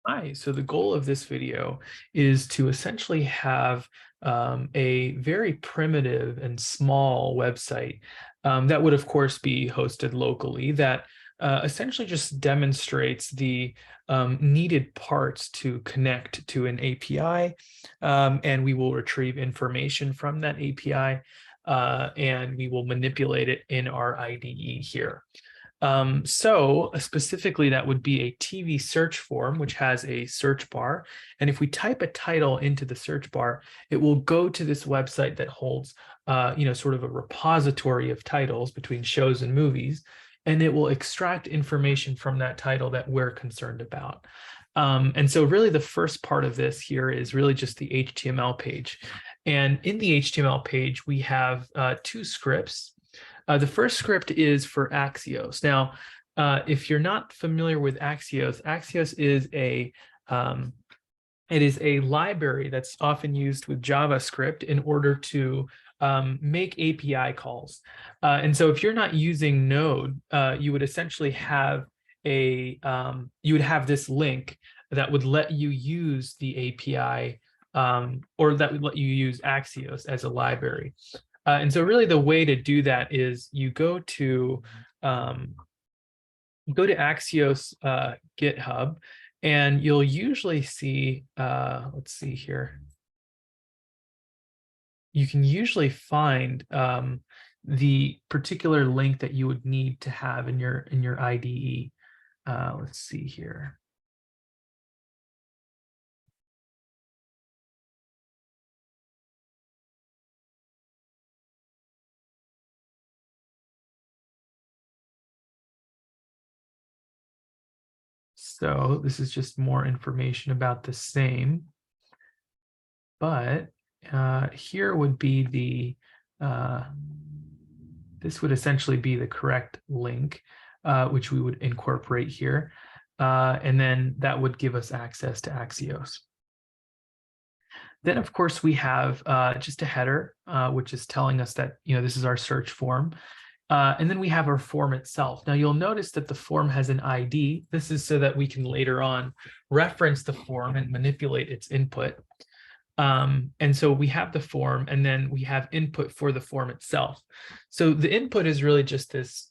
Hi, so the goal of this video is to essentially have a very primitive and small website that would, of course, be hosted locally that essentially just demonstrates the needed parts to connect to an API, and we will retrieve information from that API, and we will manipulate it in our IDE here. So specifically, that would be a TV search form, which has a search bar. And if we type a title into the search bar, it will go to this website that holds, sort of a repository of titles between shows and movies, and it will extract information from that title that we're concerned about. And so really the first part of this here is really just the HTML page. And in the HTML page, we have two scripts. The first script is for Axios. Now, if you're not familiar with Axios, Axios is it is a library that's often used with JavaScript in order to make API calls. And so if you're not using Node, you would essentially have you would have this link that would let you use the API, or that would let you use Axios as a library. And so really the way to do that is you go to Axios GitHub, and you'll usually see, let's see here. You can usually find the particular link that you would need to have in your IDE. Let's see here. So this is just more information about the same, but here would be this would essentially be the correct link, which we would incorporate here. And then that would give us access to Axios. Then, of course, we have just a header, which is telling us that, this is our search form. And then we have our form itself. Now, you'll notice that the form has an ID. This is so that we can later on reference the form and manipulate its input. And so we have the form, and then we have input for the form itself. So the input is really just this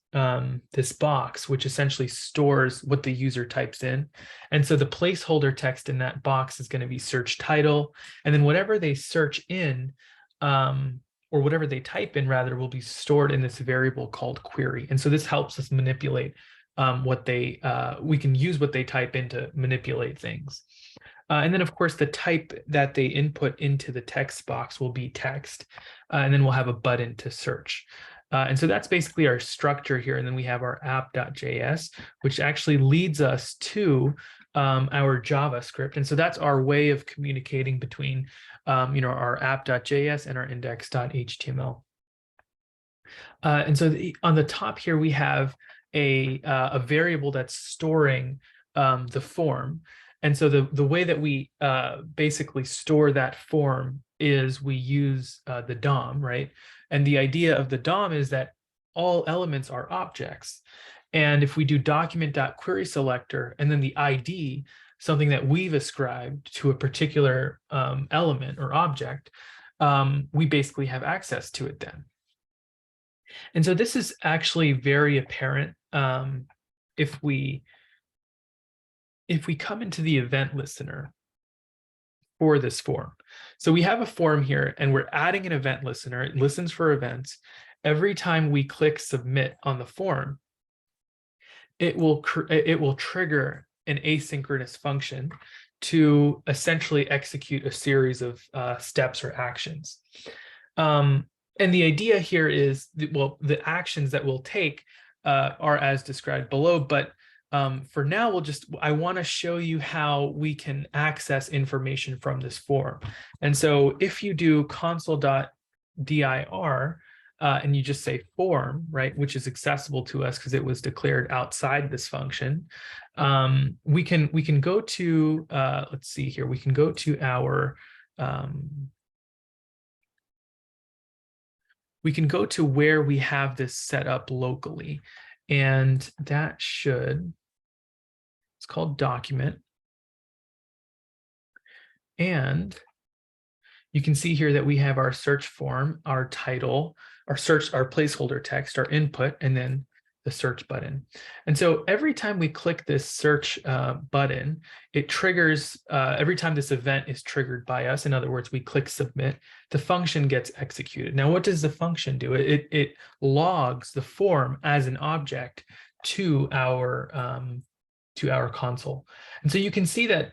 box, which essentially stores what the user types in. And so the placeholder text in that box is going to be search title, and then whatever they search in, or whatever they type in rather, will be stored in this variable called query. And so this helps us manipulate we can use what they type in to manipulate things. And then, of course, the type that they input into the text box will be text. And then we'll have a button to search. And so that's basically our structure here. And then we have our app.js, which actually leads us to our JavaScript. And so that's our way of communicating between our app.js and our index.html. And so on the top here, we have a variable that's storing the form. And so the way that we basically store that form is we use the DOM, right? And the idea of the DOM is that all elements are objects. And if we do document.querySelector and then the ID, something that we've ascribed to a particular element or object, we basically have access to it then. And so this is actually very apparent if we come into the event listener for this form. So we have a form here, and we're adding an event listener. It listens for events. Every time we click submit on the form, it will trigger an asynchronous function to essentially execute a series of steps or actions. And the idea here is, well, the actions that we'll take are as described below, but for now, I want to show you how we can access information from this form. And so if you do console.dir and you just say form, right, which is accessible to us because it was declared outside this function, we can go to, let's see here, we can go to our, we can go to where we have this set up locally, and that should, it's called document. And you can see here that we have our search form, our title, our placeholder text, our input, and then the search button. And so every time we click this search button, it triggers, every time this event is triggered by us, in other words, we click submit, the function gets executed. Now, what does the function do? It logs the form as an object to our console. And so you can see that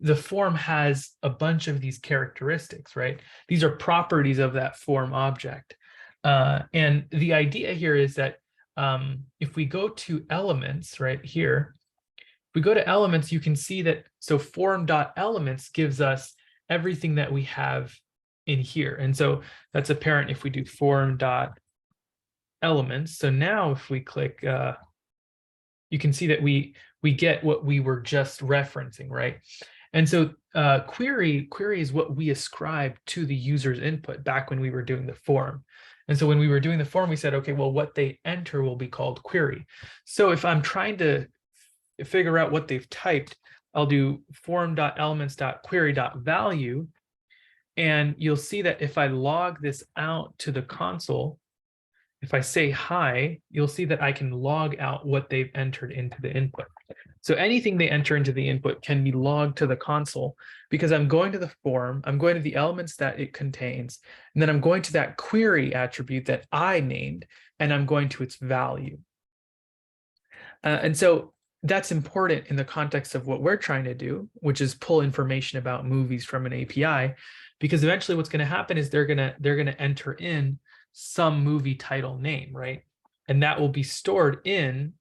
the form has a bunch of these characteristics, right? These are properties of that form object. And the idea here is that if we go to elements right here, if we go to elements, you can see that, so form.elements gives us everything that we have in here. And so that's apparent if we do form.elements. So now if we click, you can see that we get what we were just referencing, right? And so query is what we ascribe to the user's input back when we were doing the form. And so when we were doing the form, we said, okay, well, what they enter will be called query. So if I'm trying to figure out what they've typed, I'll do form.elements.query.value. And you'll see that if I log this out to the console, if I say hi, you'll see that I can log out what they've entered into the input. So anything they enter into the input can be logged to the console because I'm going to the form, I'm going to the elements that it contains, and then I'm going to that query attribute that I named, and I'm going to its value. And so that's important in the context of what we're trying to do, which is pull information about movies from an API, because eventually what's going to happen is they're going to enter in some movie title name, right? And that will be stored in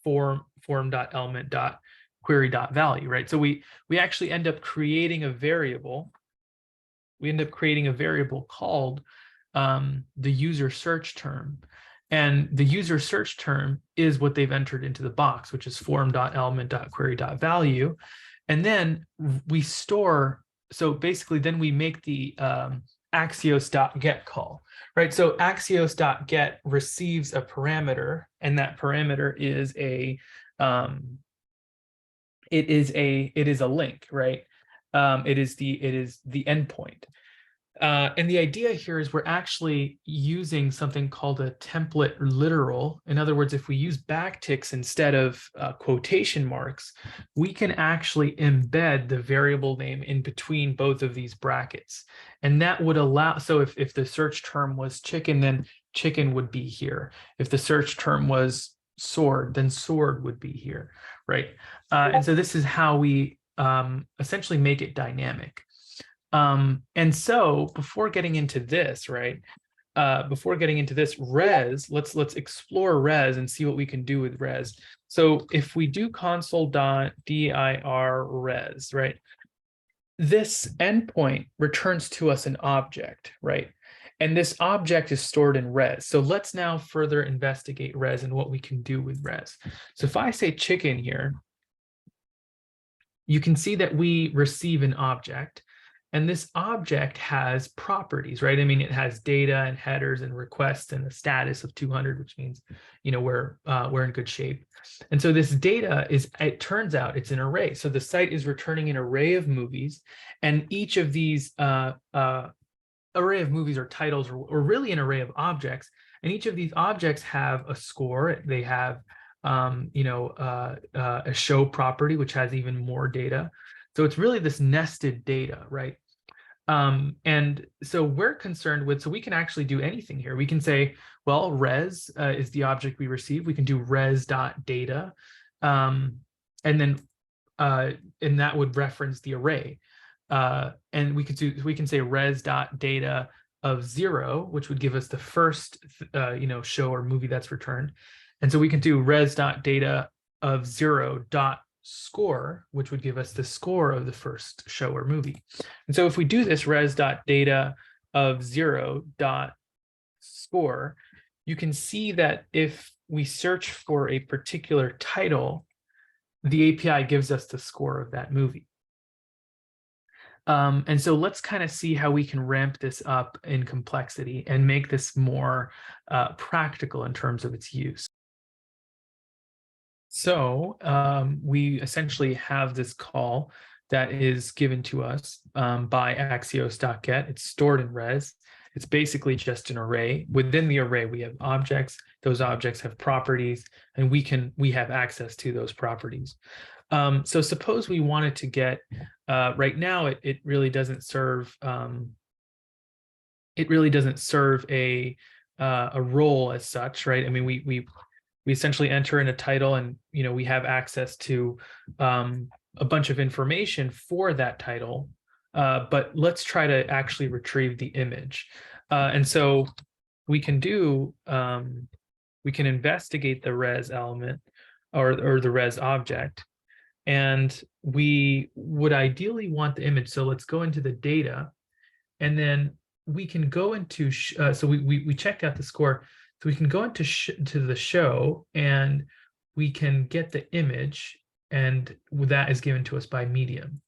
form.element.query.value, right? So we actually end up creating a variable. We end up creating a variable called the user search term. And the user search term is what they've entered into the box, which is form.element.query.value. And then we store, so basically then we make the Axios.get call, right? So Axios.get receives a parameter, and that parameter is a it is a link, right? It is the endpoint. And the idea here is we're actually using something called a template literal. In other words, if we use backticks instead of quotation marks, we can actually embed the variable name in between both of these brackets. And that would allow, so if the search term was chicken, then chicken would be here. If the search term was sword, then sword would be here, right? And so this is how we essentially make it dynamic. And so before getting into this, right, res, let's explore res and see what we can do with res. So if we do console.dir res, right, this endpoint returns to us an object, right? And this object is stored in res. So let's now further investigate res and what we can do with res. So if I say chicken here, you can see that we receive an object. And this object has properties, right? I mean, it has data and headers and requests and a status of 200, which means, you know, we're in good shape. And so this data is, it turns out it's an array. So the site is returning an array of movies, and each of these array of movies or titles, or really an array of objects. And each of these objects have a score. They have, a show property, which has even more data. So it's really this nested data, right? And so we're concerned with, so we can actually do anything here. We can say, well, res is the object we receive. We can do res.data, and then and that would reference the array. And we can say res.data of 0, which would give us the first show or movie that's returned. And so we can do res.data of 0 score, which would give us the score of the first show or movie. And so if we do this res.data of 0 score, you can see that if we search for a particular title, the API gives us the score of that movie. And so let's kind of see how we can ramp this up in complexity and make this more practical in terms of its use. So we essentially have this call that is given to us by Axios.get. It's stored in res. It's basically just an array. Within the array, we have objects. Those objects have properties, and we have access to those properties. So suppose we wanted to get, right now, it really doesn't serve a role as such, right? I mean, we essentially enter in a title, and we have access to a bunch of information for that title. But let's try to actually retrieve the image. And so we can investigate the res element or the res object, and we would ideally want the image. So let's go into the data, and then we can go into, so we checked out the score. So we can go into to the show, and we can get the image, and that is given to us by medium.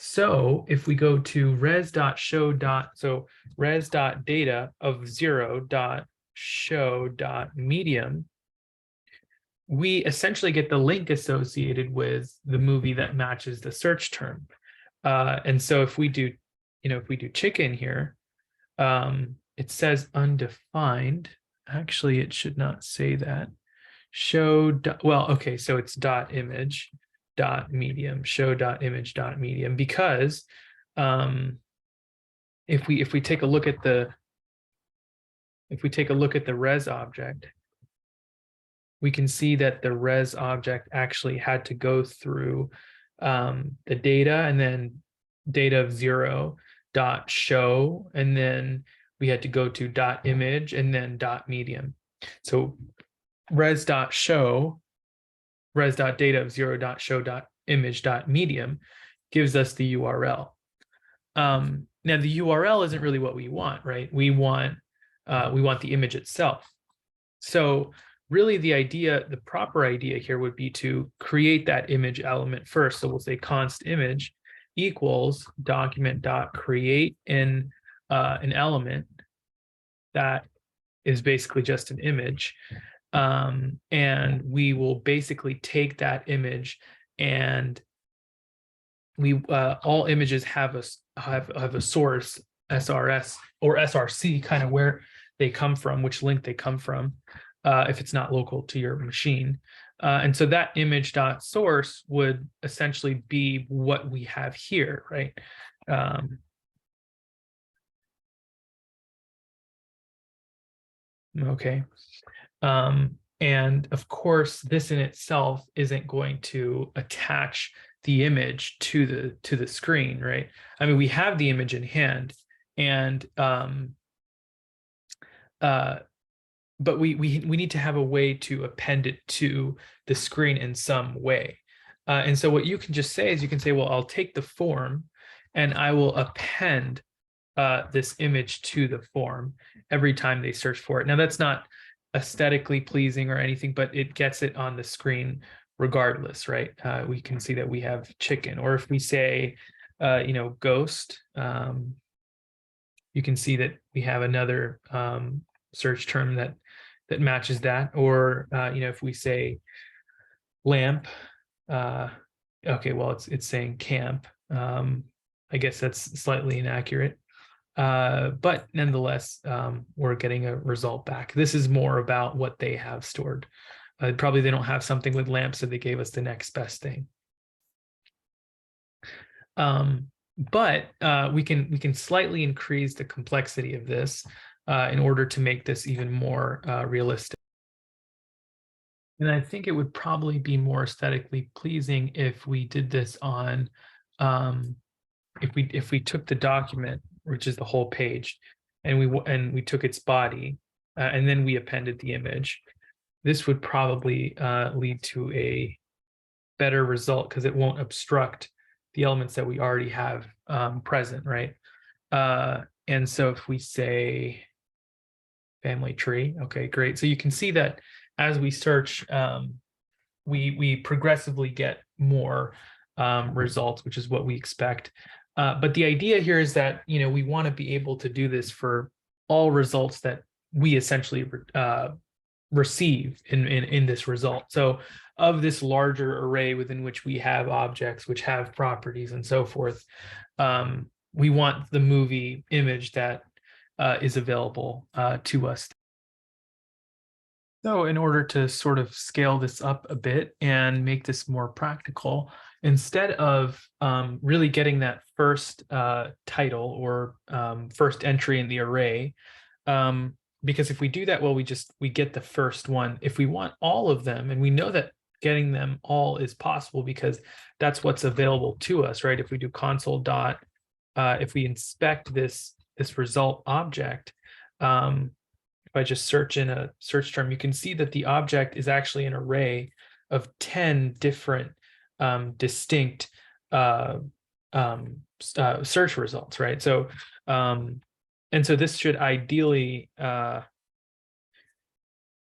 So if we go to res.show. So res.data of 0.show.medium, we essentially get the link associated with the movie that matches the search term. And so if we do, chicken here, it says undefined. Actually, it should not say that. Okay, so it's .image .medium, show.image.medium, because if we take a look at the res object, we can see that the res object actually had to go through the data, and then data of 0.show, and then we had to go to .image and then .medium. So res.show, res.data of 0.show.image.medium gives us the URL. Now the URL isn't really what we want, right? We want the image itself. So really the proper idea here would be to create that image element first. So we'll say const image equals document.create an element that is basically just an image. And we will basically take that image, and all images have a source, SRS or SRC, kind of where they come from, which link they come from, if it's not local to your machine. And so that image.source would essentially be what we have here, right? Okay. And of course, this in itself isn't going to attach the image to the screen, right? I mean, we have the image in hand, and but we need to have a way to append it to the screen in some way. And so what you can just say is, you can say, well, I'll take the form and I will append this image to the form every time they search for it. Now, that's not aesthetically pleasing or anything, but it gets it on the screen regardless, right? We can see that we have chicken, or if we say, ghost, you can see that we have another search term that matches that. Or if we say lamp, okay, well, it's saying camp. I guess that's slightly inaccurate. But nonetheless, we're getting a result back. This is more about what they have stored. Probably they don't have something with lamp, so they gave us the next best thing. But we can slightly increase the complexity of this in order to make this even more realistic. And I think it would probably be more aesthetically pleasing if we did this on, if we took the document, which is the whole page, and we took its body, and then we appended the image. This would probably lead to a better result, because it won't obstruct the elements that we already have present, right? And so if we say family tree, okay, great. So you can see that as we search, we progressively get more results, which is what we expect. But the idea here is that, we want to be able to do this for all results that we essentially receive in this result. So of this larger array within which we have objects, which have properties and so forth, we want the movie image that is available to us. So in order to sort of scale this up a bit and make this more practical, instead of really getting that first title or first entry in the array, because if we do that, well, we get the first one. If we want all of them, and we know that getting them all is possible because that's what's available to us, right? If we do console dot, if we inspect this result object, if I just search in a search term, you can see that the object is actually an array of 10 different distinct search results, right? So, and so this should ideally,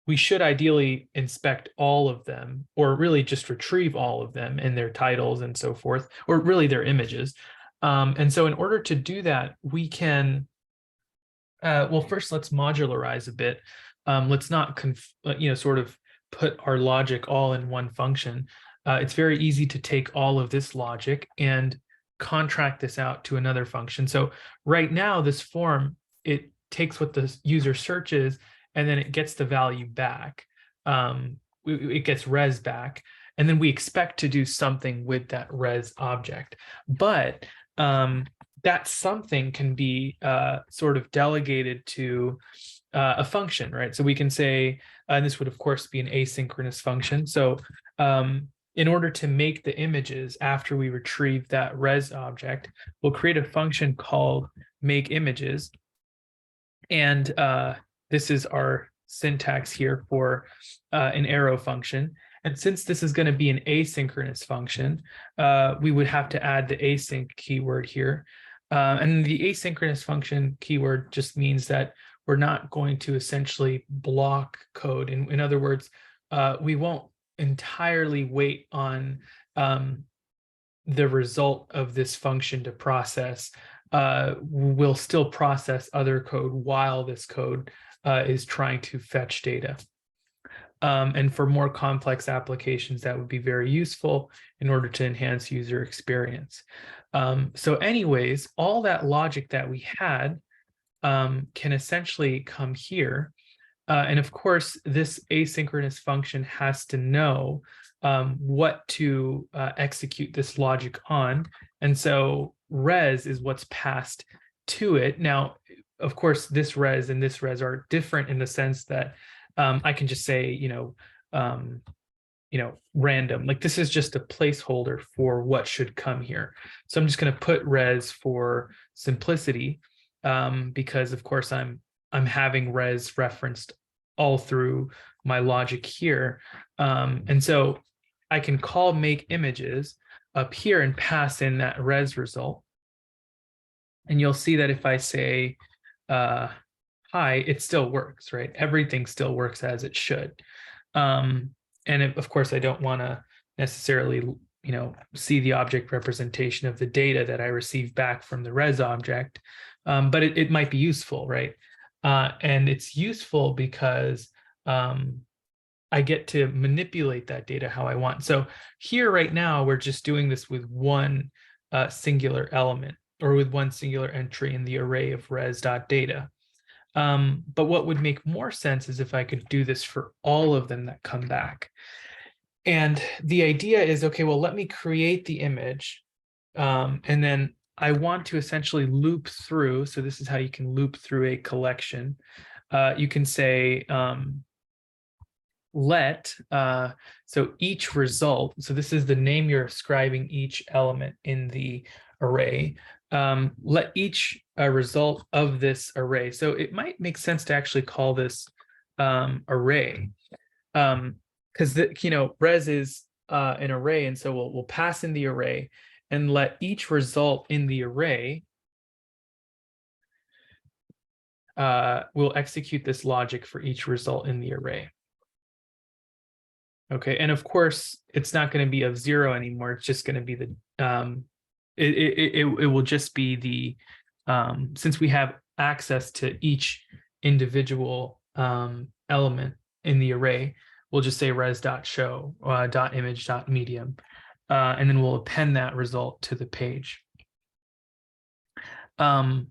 we should ideally inspect all of them, or really just retrieve all of them and their titles and so forth, or really their images. And so in order to do that, we can, well, first let's modularize a bit. Let's not sort of put our logic all in one function. It's very easy to take all of this logic and contract this out to another function. So right now, this form, it takes what the user searches and then it gets the value back. It gets res back, and then we expect to do something with that res object. But that something can be sort of delegated to a function, right? So we can say, and this would of course be an asynchronous function. So in order to make the images after we retrieve that res object, we'll create a function called make images. And this is our syntax here for an arrow function. And since this is going to be an asynchronous function, we would have to add the async keyword here. And the asynchronous function keyword just means that we're not going to essentially block code. In other words, we won't entirely wait on the result of this function to process. We'll still process other code while this code is trying to fetch data. And for more complex applications, that would be very useful in order to enhance user experience. So anyways, all that logic that we had can essentially come here. And of course, this asynchronous function has to know what to execute this logic on. And so res is what's passed to it. Now, of course, this res and this res are different in the sense that I can just say, random. Like this is just a placeholder for what should come here. So I'm just going to put res for simplicity because, of course, I'm having res referenced all through my logic here. And so I can call make images up here and pass in that res result. And you'll see that if I say hi, it still works, right? Everything still works as it should. And of course, I don't want to necessarily, see the object representation of the data that I receive back from the res object, but it might be useful, right? And it's useful because I get to manipulate that data how I want. So here right now, we're just doing this with one singular element or with one singular entry in the array of res.data. But what would make more sense is if I could do this for all of them that come back. And the idea is, okay, well, let me create the image. And then I want to essentially loop through. So this is how you can loop through a collection. You can say, let, so each result, so this is the name you're ascribing each element in the array. Let each result of this array. So it might make sense to actually call this array, because res is an array, and so we'll pass in the array and let each result in the array will execute this logic for each result in the array. Okay, and of course it's not going to be of 0 anymore. It's just going to be the it will just be the since we have access to each individual element in the array, we'll just say res.show .image.medium, and then we'll append that result to the page. And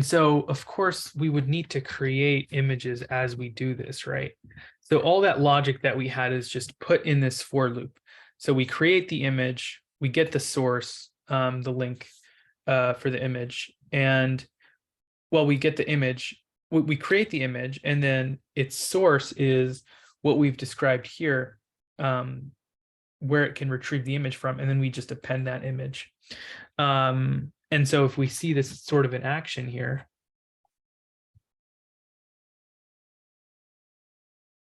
so, of course, we would need to create images as we do this, right? So all that logic that we had is just put in this for loop. So we create the image, we get the source, the link for the image, and well, we get the image, we create the image, and then its source is what we've described here, where it can retrieve the image from, and then we just append that image. And so if we see this sort of in action here,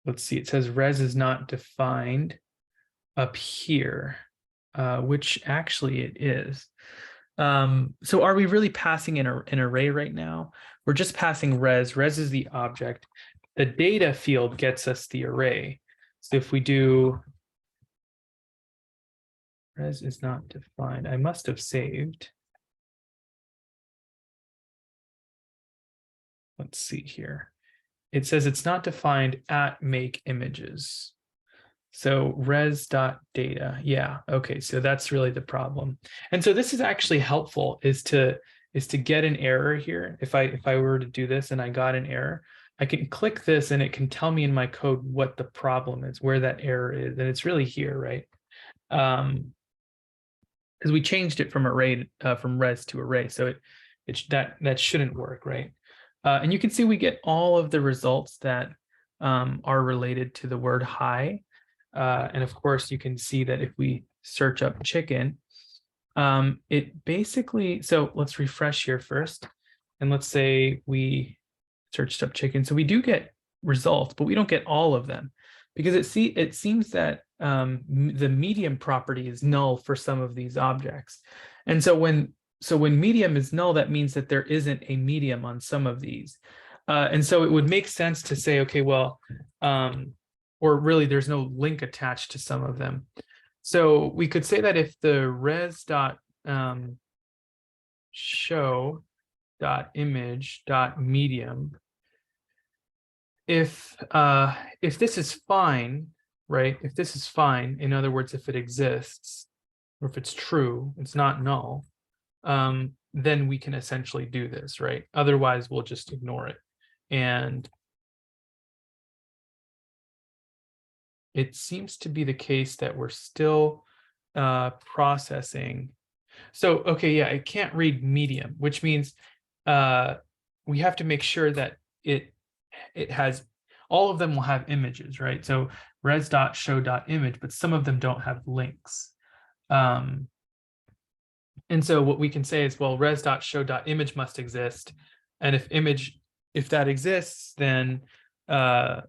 let's see, it says res is not defined up here, which actually it is. So are we really passing an array right now? We're just passing res. Res is the object. The data field gets us the array. So if we do res is not defined, I must have saved. Let's see here. It says it's not defined at make images. So res.data. Yeah, okay, so that's really the problem. And so this is actually helpful, is to get an error here. If I were to do this and I got an error, I can click this and it can tell me in my code what the problem is, where that error is. And it's really here, right? Because we changed it from array, from res to array. So that shouldn't work, right? And you can see we get all of the results that are related to the word hi. And of course, you can see that if we search up chicken, it basically, so let's refresh here first. And let's say we searched up chicken. So we do get results, but we don't get all of them, because it seems that the medium property is null for some of these objects. And so when medium is null, that means that there isn't a medium on some of these. And so it would make sense to say, okay, well, or really there's no link attached to some of them. So we could say that if the res.show.image.medium, if this is fine, right? If this is fine, in other words, if it exists, or if it's true, it's not null, then we can essentially do this, right? Otherwise, we'll just ignore it. And it seems to be the case that we're still processing. So, okay, yeah, it can't read medium, which means we have to make sure that it has, all of them will have images, right? So res.show.image, but some of them don't have links. And so what we can say is, well, res.show.image must exist. And if that exists, then at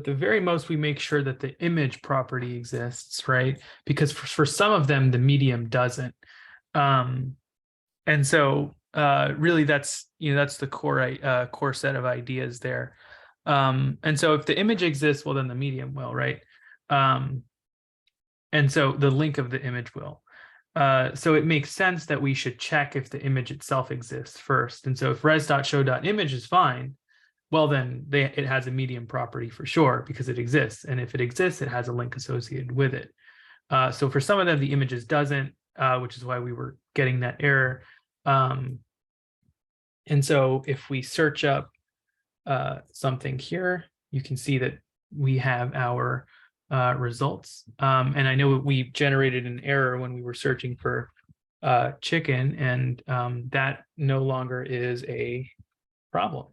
the very most, we make sure that the image property exists, right? Because for some of them, the medium doesn't. And so really that's the core set of ideas there. And so if the image exists, well, then the medium will, right? And so the link of the image will. So it makes sense that we should check if the image itself exists first. And so if res.show.image is fine, well, then it has a medium property for sure, because it exists. And if it exists, it has a link associated with it. So for some of them, the images doesn't, which is why we were getting that error. And so if we search up something here, you can see that we have our results. And I know we generated an error when we were searching for chicken, and that no longer is a problem.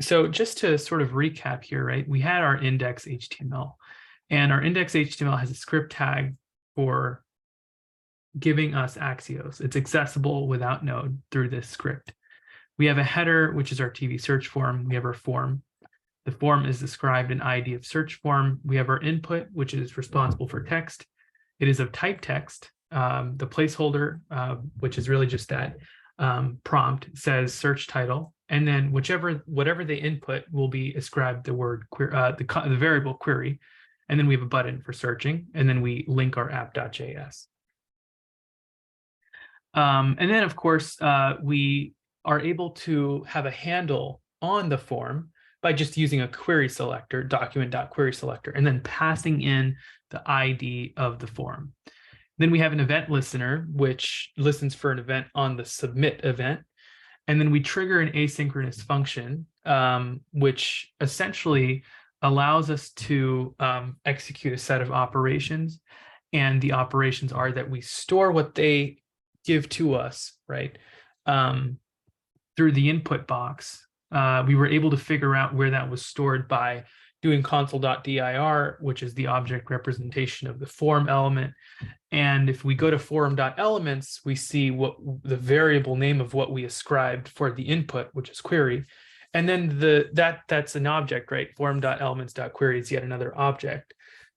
So just to sort of recap here, right, we had our index HTML, and our index HTML has a script tag for giving us Axios. It's accessible without node through this script. We have a header, which is our TV search form. We have our form. The form is described in ID of search form. We have our input, which is responsible for text. It is of type text. The placeholder, which is really just that prompt, says search title. And then whatever they input will be ascribed the word the variable query. And then we have a button for searching. And then we link our app.js. And then, of course, we are able to have a handle on the form by just using a query selector, document.query selector, and then passing in the ID of the form. Then we have an event listener, which listens for an event on the submit event. And then we trigger an asynchronous function, which essentially allows us to execute a set of operations. And the operations are that we store what they give to us, right, through the input box. We were able to figure out where that was stored by doing console.dir, which is the object representation of the form element. And if we go to forum.elements, we see what the variable name of what we ascribed for the input, which is query. And then that's an object, right? Forum.elements.query is yet another object.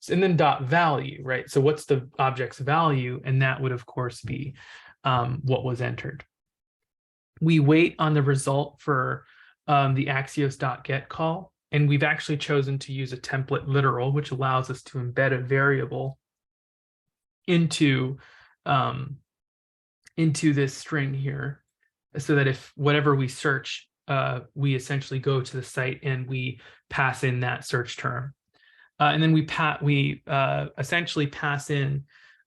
And then .value, right? So what's the object's value? And that would, of course, be what was entered. We wait on the result for the Axios.get call. And we've actually chosen to use a template literal, which allows us to embed a variable into this string here, so that if whatever we search, we essentially go to the site and we pass in that search term. And then we essentially pass in,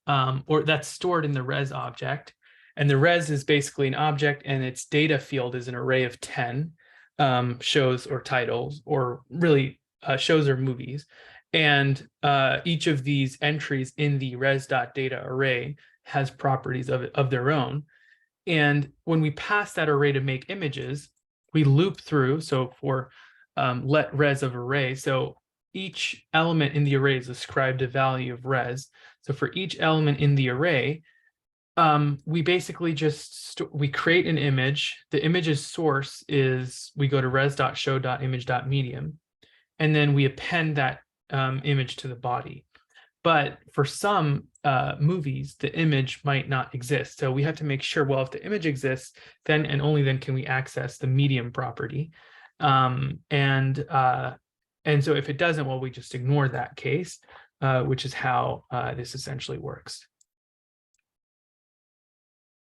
or that's stored in the res object. And the res is basically an object, and its data field is an array of 10 shows or titles, or really shows or movies. And each of these entries in the res.data array has properties of their own. And when we pass that array to make images, we loop through. So for let res of array, so each element in the array is ascribed a value of res. So for each element in the array, we basically just we create an image. The image's source is, we go to res.show.image.medium, and then we append that image to the body. But for some movies, the image might not exist. So we have to make sure, well, if the image exists, then and only then can we access the medium property. And so if it doesn't, well, we just ignore that case, which is how this essentially works.